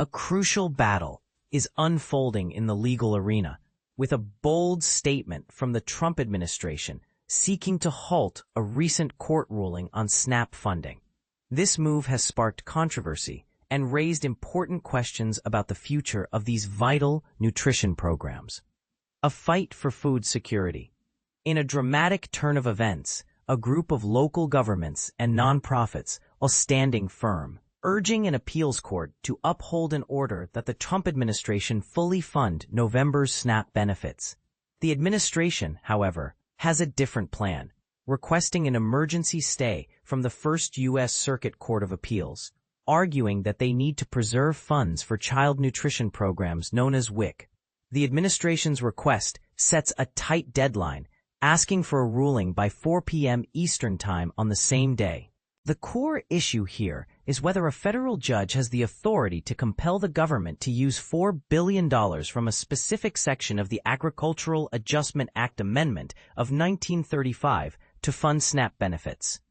A crucial battle is unfolding in the legal arena, with a bold statement from the Trump administration seeking to halt a recent court ruling on SNAP funding. This move has sparked controversy and raised important questions about the future of these vital nutrition programs. A fight for food security. In a dramatic turn of events, a group of local governments and nonprofits are standing firm, urging an appeals court to uphold an order that the Trump administration fully fund November's SNAP benefits. The administration, however, has a different plan, requesting an emergency stay from the First U.S. Circuit Court of Appeals, arguing that they need to preserve funds for child nutrition programs known as WIC. The administration's request sets a tight deadline, asking for a ruling by 4 p.m. Eastern Time on the same day. The core issue here is whether a federal judge has the authority to compel the government to use $4 billion from a specific section of the Agricultural Adjustment Act Amendment of 1935 to fund SNAP benefits.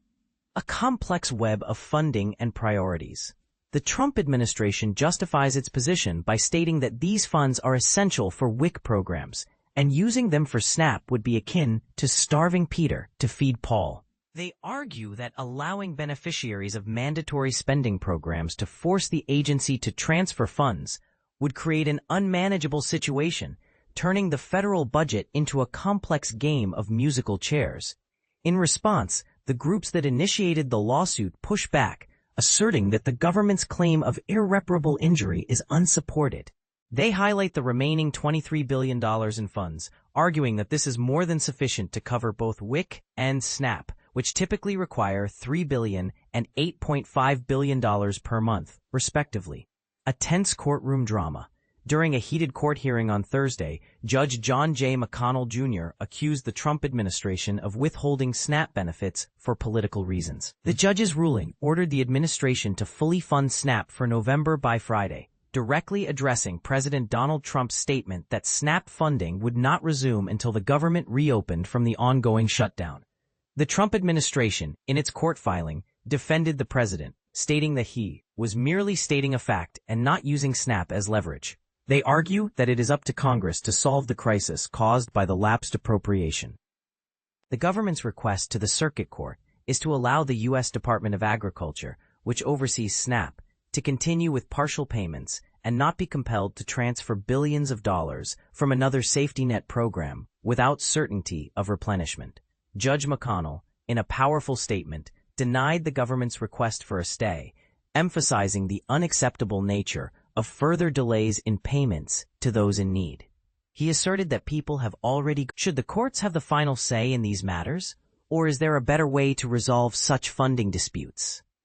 A complex web of funding and priorities. The Trump administration justifies its position by stating that these funds are essential for WIC programs, and using them for SNAP would be akin to starving Peter to feed Paul. They argue that allowing beneficiaries of mandatory spending programs to force the agency to transfer funds would create an unmanageable situation, turning the federal budget into a complex game of musical chairs. In response, the groups that initiated the lawsuit push back, asserting that the government's claim of irreparable injury is unsupported. They highlight the remaining $23 billion in funds, arguing that this is more than sufficient to cover both WIC and SNAP, which typically require $3 billion and $8.5 billion per month, respectively. A tense courtroom drama. During a heated court hearing on Thursday, Judge John McConnell Jr. accused the Trump administration of withholding SNAP benefits for political reasons. The judge's ruling ordered the administration to fully fund SNAP for November by Friday, directly addressing President Donald Trump's statement that SNAP funding would not resume until the government reopened from the ongoing shutdown. The Trump administration, in its court filing, defended the president, stating that he was merely stating a fact and not using SNAP as leverage. They argue that it is up to Congress to solve the crisis caused by the lapsed appropriation. The government's request to the Circuit Court is to allow the U.S. Department of Agriculture, which oversees SNAP, to continue with partial payments and not be compelled to transfer billions of dollars from another safety net program without certainty of replenishment. Judge McConnell, in a powerful statement, denied the government's request for a stay, emphasizing the unacceptable nature of further delays in payments to those in need. He asserted that people have already... Should the courts have the final say in these matters, or is there a better way to resolve such funding disputes?